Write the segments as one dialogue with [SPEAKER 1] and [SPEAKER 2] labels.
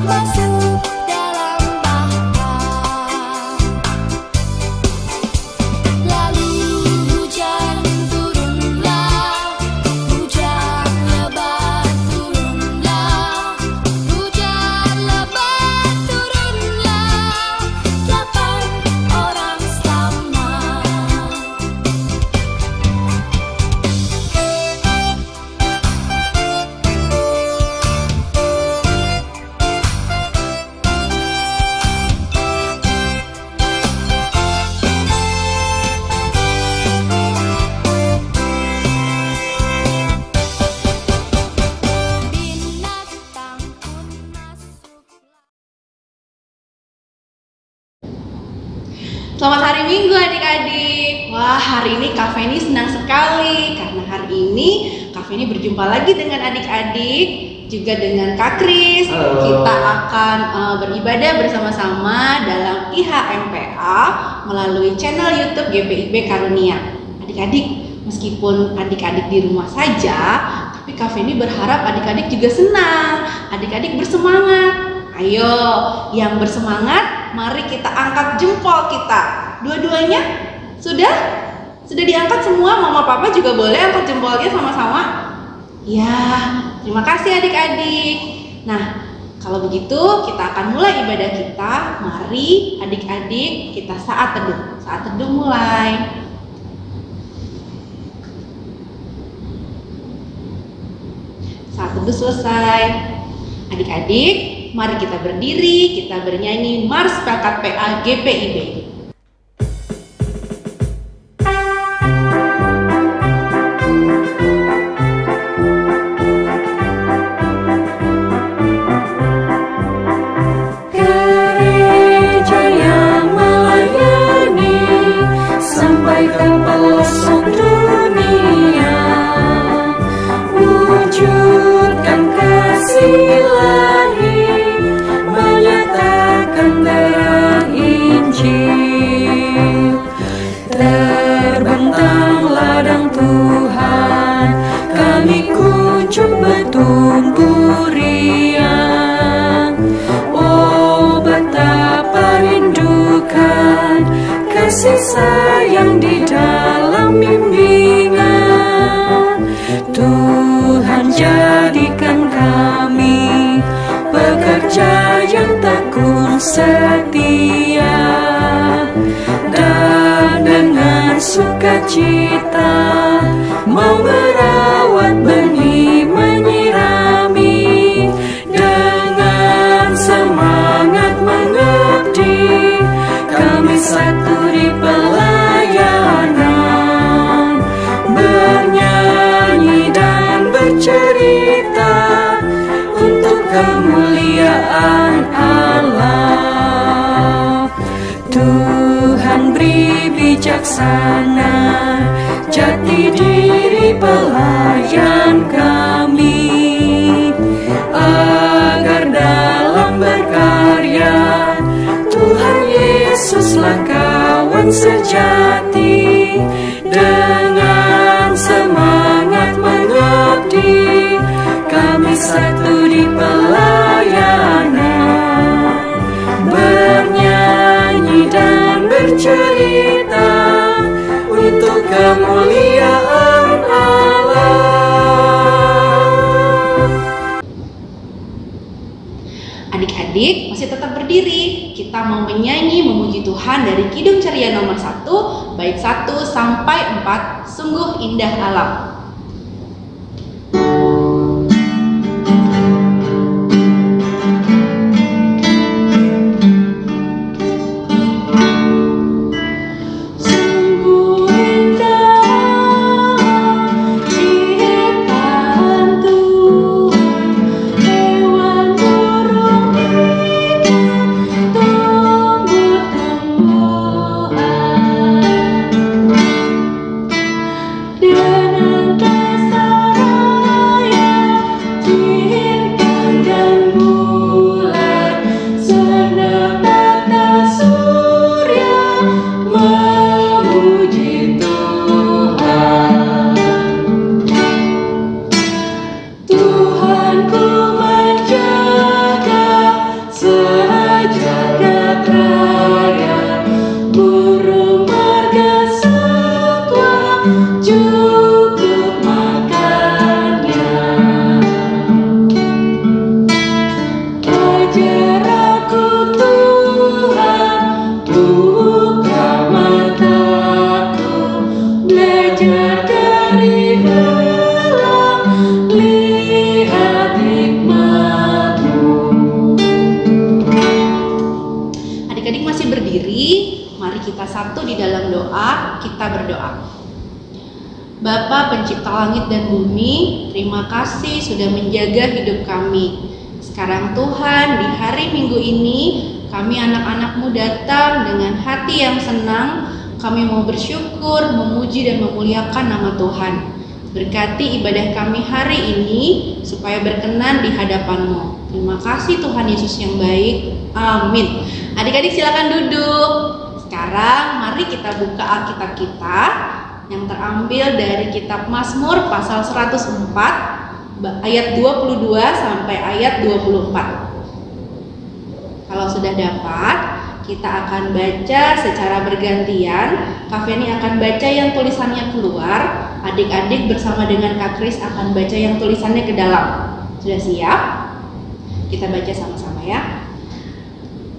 [SPEAKER 1] masuk dalam bahar. Lalu hujan turunlah, hujan lebat turunlah, hujan lebat turunlah, 8 orang selamat. Binatang pun masuk.
[SPEAKER 2] Selamat hari Minggu adik-adik. Wah, hari ini Kak Feni senang sekali karena hari ini Kak Feni berjumpa lagi dengan adik-adik, juga dengan Kak Kris.
[SPEAKER 3] Halo.
[SPEAKER 2] Kita akan beribadah bersama-sama dalam IHMPA melalui channel YouTube GPIB Karunia. Adik-adik, meskipun adik-adik di rumah saja, tapi Kak Feni berharap adik-adik juga senang, adik-adik bersemangat. Ayo, yang bersemangat, mari kita angkat jempol kita. Dua-duanya sudah diangkat semua. Mama papa juga boleh angkat jempolnya sama-sama. Ya, terima kasih adik-adik. Nah, kalau begitu kita akan mulai ibadah kita. Mari adik-adik kita saat teduh. Saat teduh mulai. Saat teduh selesai. Adik-adik, mari kita berdiri, kita bernyanyi Mars Pelkat PA GPIB.
[SPEAKER 1] Gereja yang melayani sampai ke pelosok dunia, wujudkan kasih ilahi, menyatakan terang Injil. Terbentang ladang Tuhan, kami kunjung bertumbuh riang. Oh, betapa rindukan kasih sayang di dalam bimbingan. Tuhan jadikan kami pekerja yang tekun setia, dan dengan sukacita mau merawat benih, menyirami, dengan semangat mengabdi, kami satu di pelayanan, bernyanyi dan bercerita untuk kemuliaan Allah. Tuhan beri bijaksana, jati diri pelayan kami, agar dalam berkarya Tuhan Yesuslah kawan sejati. Dengan semangat mengabdi, kami satu di pelayanan, bernyanyi dan bercerita untuk kemuliaan Allah.
[SPEAKER 2] Adik-adik masih tetap berdiri. Kita mau menyanyi memuji Tuhan dari Kidung Ceria nomor 1, bait 1 sampai 4, sungguh indah alam. Sungguh indah ciptaan Tuhan, hewan burung ikan, tumbuh-tumbuhan. Dengan Mari kita satu di dalam doa, kita berdoa. Bapa pencipta langit dan bumi, terima kasih sudah menjaga hidup kami. Sekarang Tuhan, di hari Minggu ini, kami anak-anak-Mu datang dengan hati yang senang. Kami mau bersyukur, memuji dan memuliakan nama Tuhan. Berkati ibadah kami hari ini, supaya berkenan di hadapan-Mu. Terima kasih Tuhan Yesus yang baik. Amin. Adik-adik silakan duduk. Sekarang mari kita buka Alkitab kita yang terambil dari kitab Mazmur pasal 104 ayat 22 sampai ayat 24. Kalau sudah dapat, kita akan baca secara bergantian. Kak Feni akan baca yang tulisannya keluar, adik-adik bersama dengan Kak Kris akan baca yang tulisannya ke dalam. Sudah siap? Kita baca sama-sama ya.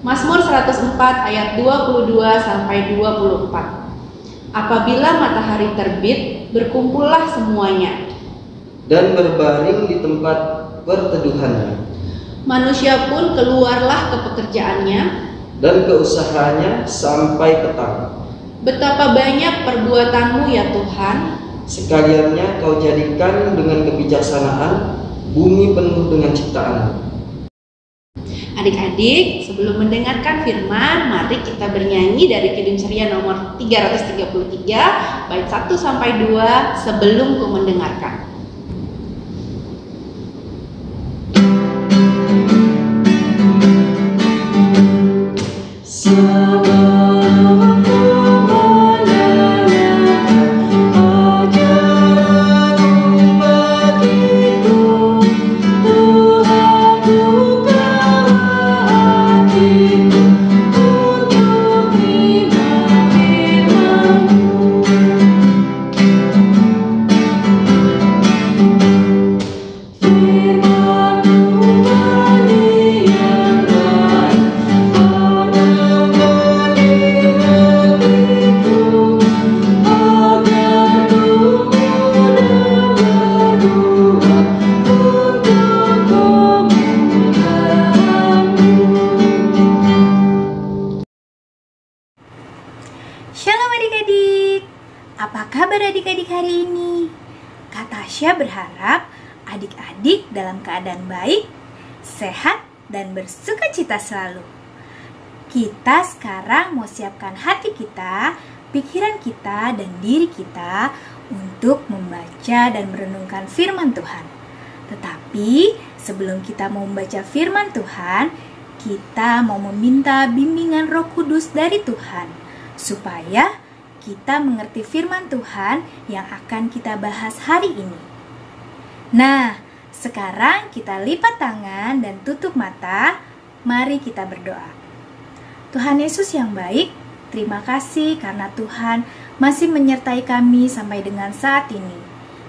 [SPEAKER 2] Mazmur 104 ayat 22 sampai 24. Apabila matahari terbit, berkumpullah semuanya
[SPEAKER 3] dan berbaring di tempat perteduhannya.
[SPEAKER 2] Manusia pun keluarlah ke pekerjaannya
[SPEAKER 3] dan ke usahanya sampai petang.
[SPEAKER 2] Betapa banyak perbuatanmu ya Tuhan.
[SPEAKER 3] Sekaliannya kau jadikan dengan kebijaksanaan bumi penuh dengan ciptaan.
[SPEAKER 2] Adik-adik, sebelum mendengarkan firman, mari kita bernyanyi dari Kidung Ceria nomor 333, bait 1 sampai 2, sebelum ku mendengarkan.
[SPEAKER 4] Shalom adik-adik, apa kabar adik-adik hari ini? Kak Tasya berharap adik-adik dalam keadaan baik, sehat, dan bersukacita selalu. Kita sekarang mau siapkan hati kita, pikiran kita, dan diri kita untuk membaca dan merenungkan firman Tuhan. Tetapi sebelum kita mau membaca firman Tuhan, kita mau meminta bimbingan Roh Kudus dari Tuhan, supaya kita mengerti firman Tuhan yang akan kita bahas hari ini. Nah, sekarang kita lipat tangan dan tutup mata. Mari kita berdoa. Tuhan Yesus yang baik, terima kasih karena Tuhan masih menyertai kami sampai dengan saat ini.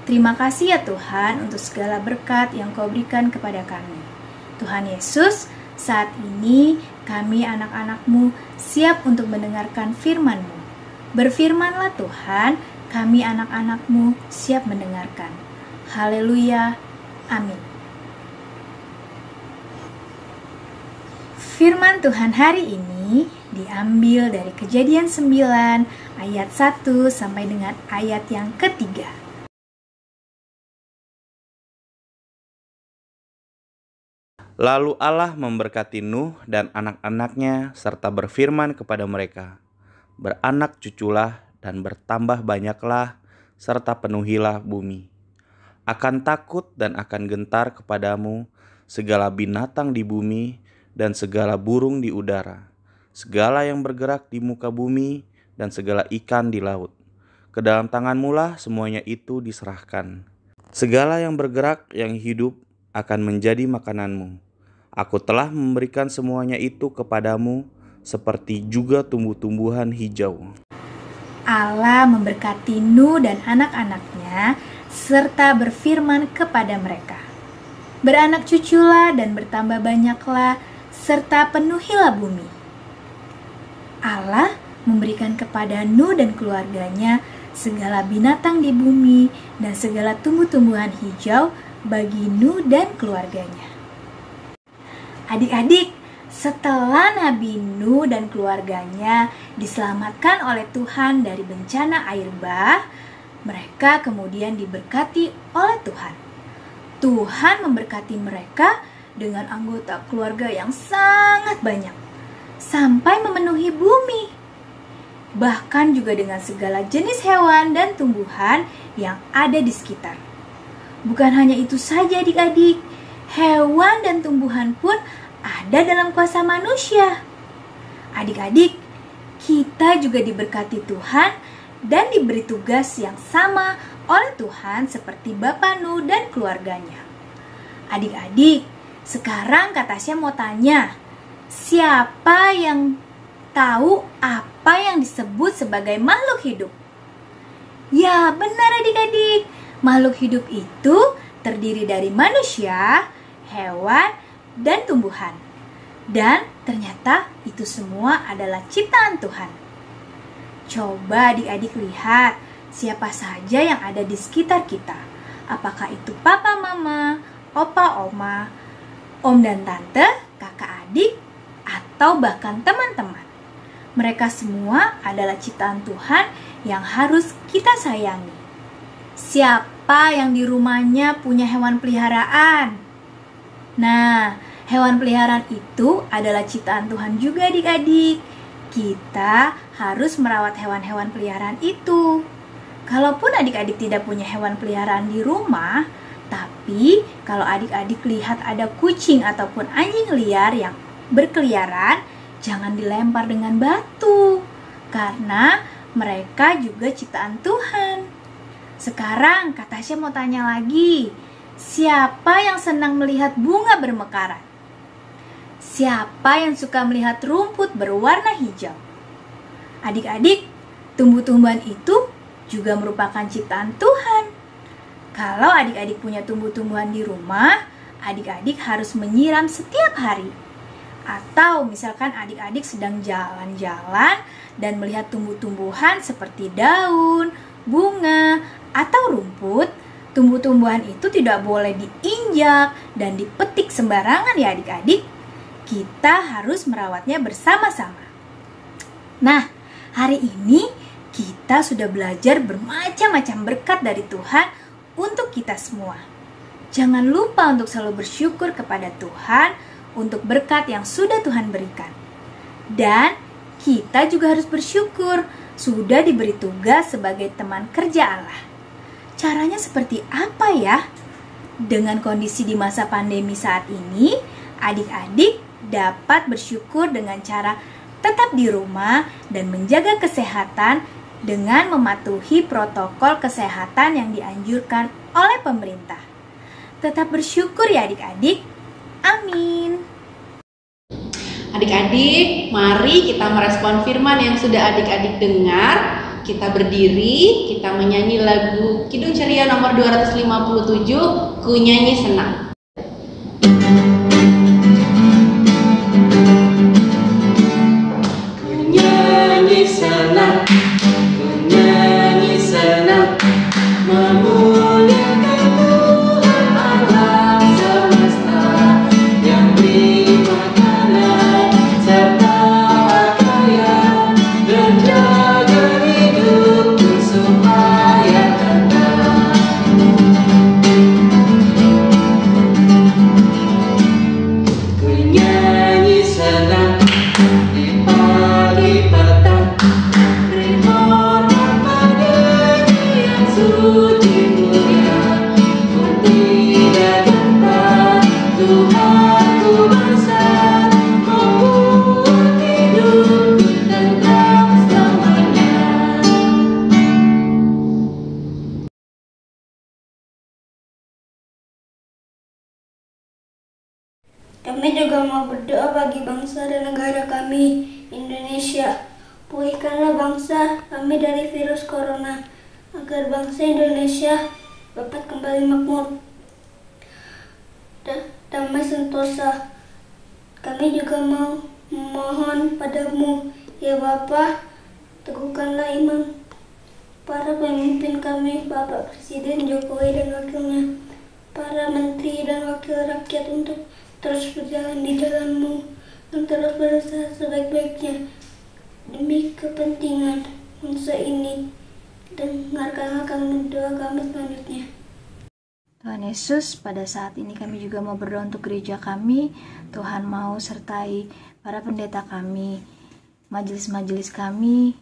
[SPEAKER 4] Terima kasih ya Tuhan untuk segala berkat yang Kau berikan kepada kami. Tuhan Yesus, saat ini kami anak-anak-Mu siap untuk mendengarkan firman-Mu. Berfirmanlah Tuhan, kami anak-anak-Mu siap mendengarkan. Haleluya, amin. Firman Tuhan hari ini diambil dari Kejadian 9 ayat 1 sampai dengan ayat yang ketiga.
[SPEAKER 5] Lalu Allah memberkati Nuh dan anak-anaknya serta berfirman kepada mereka, beranak cuculah dan bertambah banyaklah serta penuhilah bumi. Akan takut dan akan gentar kepadamu segala binatang di bumi dan segala burung di udara, segala yang bergerak di muka bumi dan segala ikan di laut. Ke dalam tanganmu lah semuanya itu diserahkan. Segala yang bergerak yang hidup akan menjadi makananmu. Aku telah memberikan semuanya itu kepadamu, seperti juga tumbuh-tumbuhan hijau.
[SPEAKER 4] Allah memberkati Nuh dan anak-anaknya, serta berfirman kepada mereka, beranak cuculah dan bertambah banyaklah, serta penuhilah bumi. Allah memberikan kepada Nuh dan keluarganya segala binatang di bumi dan segala tumbuh-tumbuhan hijau bagi Nuh dan keluarganya. Adik-adik, Setelah Nabi Nuh dan keluarganya diselamatkan oleh Tuhan dari bencana air bah, mereka kemudian diberkati oleh Tuhan. Tuhan memberkati mereka dengan anggota keluarga yang sangat banyak, sampai memenuhi bumi. Bahkan juga dengan segala jenis hewan dan tumbuhan yang ada di sekitar. Bukan hanya itu saja adik-adik, hewan dan tumbuhan pun ada dalam kuasa manusia. Adik-adik, kita juga diberkati Tuhan dan diberi tugas yang sama oleh Tuhan seperti Bapak Nuh dan keluarganya. Adik-adik, sekarang Kak Tasya mau tanya, siapa yang tahu apa yang disebut sebagai makhluk hidup? Ya, benar adik-adik. Makhluk hidup itu terdiri dari manusia, hewan, dan tumbuhan. Dan ternyata itu semua adalah ciptaan Tuhan. Coba adik-adik lihat siapa saja yang ada di sekitar kita. Apakah itu papa mama, opa oma, om dan tante, kakak adik, atau bahkan teman-teman. Mereka semua adalah ciptaan Tuhan yang harus kita sayangi. Siapa yang di rumahnya punya hewan peliharaan? Nah, hewan peliharaan itu adalah ciptaan Tuhan juga adik-adik. Kita harus merawat hewan-hewan peliharaan itu. Kalaupun adik-adik tidak punya hewan peliharaan di rumah, tapi kalau adik-adik lihat ada kucing ataupun anjing liar yang berkeliaran, jangan dilempar dengan batu, karena mereka juga ciptaan Tuhan. Sekarang Kak Tasya mau tanya lagi, siapa yang senang melihat bunga bermekaran? Siapa yang suka melihat rumput berwarna hijau? Adik-adik, tumbuh-tumbuhan itu juga merupakan ciptaan Tuhan. Kalau adik-adik punya tumbuh-tumbuhan di rumah, adik-adik harus menyiram setiap hari. Atau misalkan adik-adik sedang jalan-jalan dan melihat tumbuh-tumbuhan seperti daun, bunga, atau rumput, tumbuh-tumbuhan itu tidak boleh diinjak dan dipetik sembarangan ya adik-adik. Kita harus merawatnya bersama-sama. Nah, hari ini kita sudah belajar bermacam-macam berkat dari Tuhan untuk kita semua. Jangan lupa untuk selalu bersyukur kepada Tuhan untuk berkat yang sudah Tuhan berikan. Dan kita juga harus bersyukur sudah diberi tugas sebagai teman kerja Allah. Caranya seperti apa ya? Dengan kondisi di masa pandemi saat ini, adik-adik dapat bersyukur dengan cara tetap di rumah dan menjaga kesehatan dengan mematuhi protokol kesehatan yang dianjurkan oleh pemerintah. Tetap bersyukur ya adik-adik. Amin.
[SPEAKER 2] Adik-adik, mari kita merespon firman yang sudah adik-adik dengar. Kita berdiri, kita menyanyi lagu Kidung Ceria nomor 257, Ku Nyanyi Senang.
[SPEAKER 1] Ku nyanyi senang, ku nyanyi senang, memuliakan Tuhan alam semesta yang beri makanan serta pakaian dan jaga hidupku supaya tenang. Ku nyanyi senang di pagi petang, beri hormat padanya yang suci mulia. Ku tidak gentar, Tuhan ku besar, membuat hidupku tentram selamanya.
[SPEAKER 6] Kami juga mau berdoa bagi bangsa dan negara kami, Indonesia. Pulihkanlah bangsa kami dari virus corona, agar bangsa Indonesia dapat kembali makmur, damai sentosa. Kami juga mau memohon padamu, ya Bapa, teguhkanlah iman para pemimpin kami, Bapak Presiden Jokowi dan wakilnya, para menteri dan wakil rakyat untuk terus berjalan di jalan-Mu. dan terus berusaha sebaik-baiknya demi kepentingan bangsa ini. Dengarkanlah kami doa kami selanjutnya.
[SPEAKER 4] Tuhan Yesus, pada saat ini kami juga mau berdoa untuk gereja kami. Tuhan mau sertai para pendeta kami, majelis-majelis kami,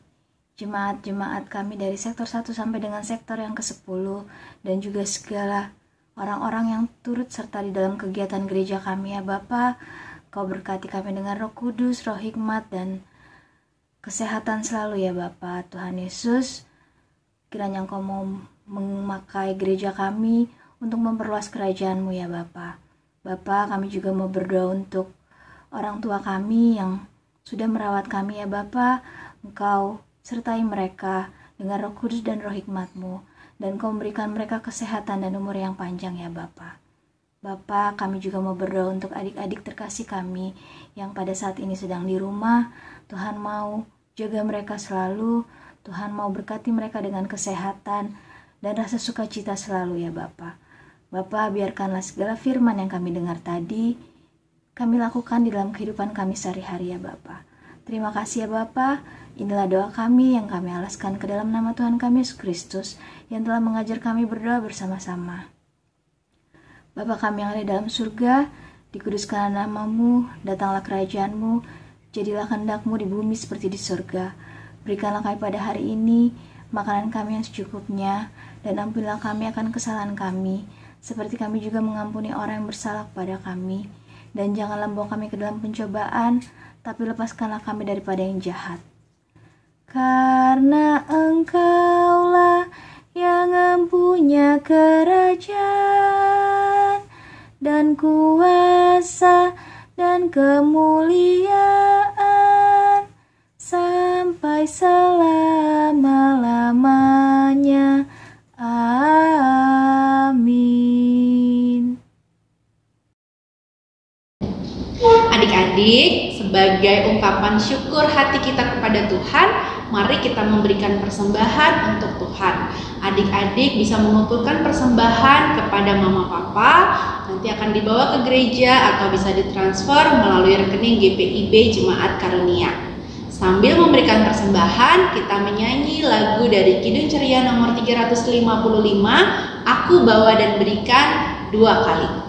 [SPEAKER 4] jemaat-jemaat kami dari sektor 1 sampai dengan sektor yang ke-10, dan juga segala orang-orang yang turut serta di dalam kegiatan gereja kami ya Bapa. Kau berkati kami dengan Roh Kudus, Roh hikmat, dan kesehatan selalu ya Bapa. Tuhan Yesus, kiranya Engkau mau memakai gereja kami untuk memperluas kerajaan-Mu ya Bapa. Bapa, kami juga mau berdoa untuk orang tua kami yang sudah merawat kami ya Bapa. Engkau sertai mereka dengan Roh Kudus dan Roh hikmat-Mu, dan Kau memberikan mereka kesehatan dan umur yang panjang ya Bapa. Bapa, kami juga mau berdoa untuk adik-adik terkasih kami yang pada saat ini sedang di rumah. Tuhan mau jaga mereka selalu, Tuhan mau berkati mereka dengan kesehatan dan rasa sukacita selalu ya Bapa. Bapa, biarkanlah segala firman yang kami dengar tadi kami lakukan di dalam kehidupan kami sehari-hari ya Bapa. Terima kasih ya Bapa. Inilah doa kami yang kami alaskan ke dalam nama Tuhan kami Yesus Kristus yang telah mengajar kami berdoa bersama-sama. Bapa kami yang ada dalam surga, dikuduskanlah nama-Mu, datanglah kerajaan-Mu, jadilah kehendak-Mu di bumi seperti di surga. Berikanlah kami pada hari ini makanan kami yang secukupnya, dan ampunilah kami akan kesalahan kami, seperti kami juga mengampuni orang yang bersalah kepada kami. Dan janganlah membawa kami ke dalam pencobaan, tapi lepaskanlah kami daripada yang jahat. Karena Engkaulah yang mempunyai kerajaan dan kuasa dan kemuliaan sampai selama-lamanya. Amin.
[SPEAKER 2] Adik-adik, sebagai ungkapan syukur hati kita kepada Tuhan, mari kita memberikan persembahan untuk Tuhan. Adik-adik bisa mengumpulkan persembahan kepada mama papa, nanti akan dibawa ke gereja atau bisa ditransfer melalui rekening GPIB Jemaat Karunia. Sambil memberikan persembahan, kita menyanyi lagu dari Kidung Ceria nomor 355, Aku Bawa dan Berikan 2 kali.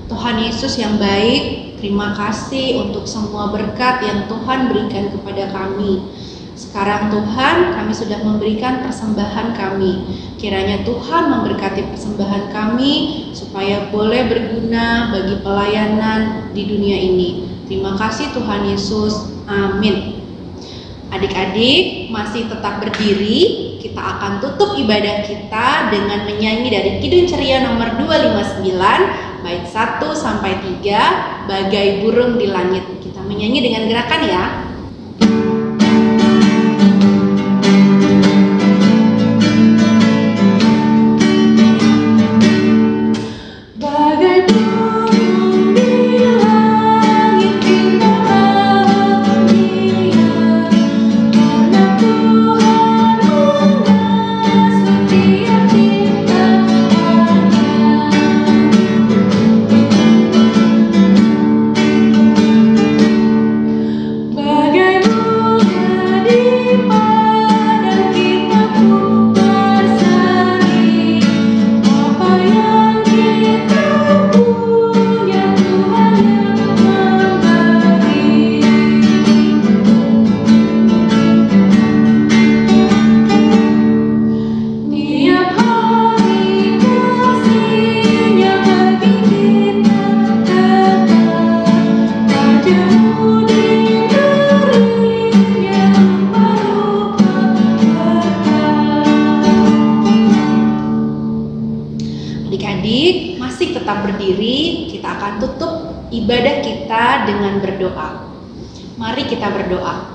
[SPEAKER 2] Tuhan Yesus yang baik, terima kasih untuk semua berkat yang Tuhan berikan kepada kami. Sekarang Tuhan, kami sudah memberikan persembahan kami. Kiranya Tuhan memberkati persembahan kami supaya boleh berguna bagi pelayanan di dunia ini. Terima kasih Tuhan Yesus. Amin. Adik-adik masih tetap berdiri. Kita akan tutup ibadah kita dengan menyanyi dari Kidung Ceria nomor 259 bait 1 sampai 3, Bagai Burung di Langit. Kita menyanyi dengan gerakan ya.
[SPEAKER 1] Bagai
[SPEAKER 2] masih tetap berdiri, kita akan tutup ibadah kita dengan berdoa. Mari kita berdoa.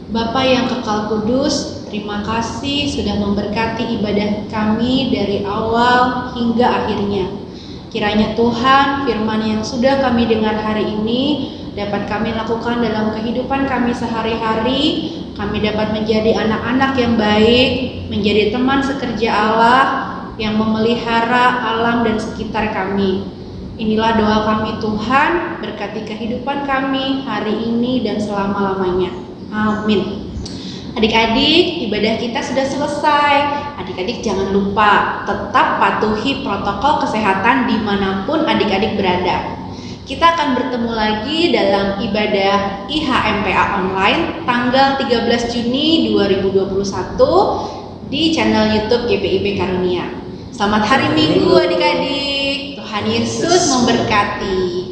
[SPEAKER 2] Bapa yang kekal kudus, terima kasih sudah memberkati ibadah kami dari awal hingga akhirnya. Kiranya Tuhan, firman yang sudah kami dengar hari ini dapat kami lakukan dalam kehidupan kami sehari-hari. Kami dapat menjadi anak-anak yang baik, menjadi teman sekerja Allah yang memelihara alam dan sekitar kami. Inilah doa kami Tuhan, berkati kehidupan kami hari ini dan selama-lamanya. Amin. Adik-adik, ibadah kita sudah selesai. Adik-adik jangan lupa tetap patuhi protokol kesehatan dimanapun adik-adik berada. Kita akan bertemu lagi dalam ibadah IHMPA online tanggal 13 Juni 2021 di channel YouTube GPIB Karunia. Selamat hari Minggu adik-adik. Tuhan Yesus memberkati.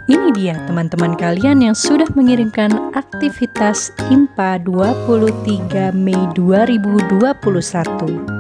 [SPEAKER 7] Ini dia teman-teman kalian yang sudah mengirimkan aktivitas IMPA 23 Mei 2021.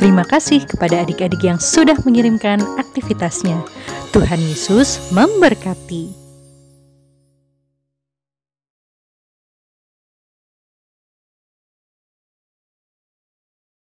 [SPEAKER 7] Terima kasih kepada adik-adik yang sudah mengirimkan aktivitasnya. Tuhan Yesus memberkati.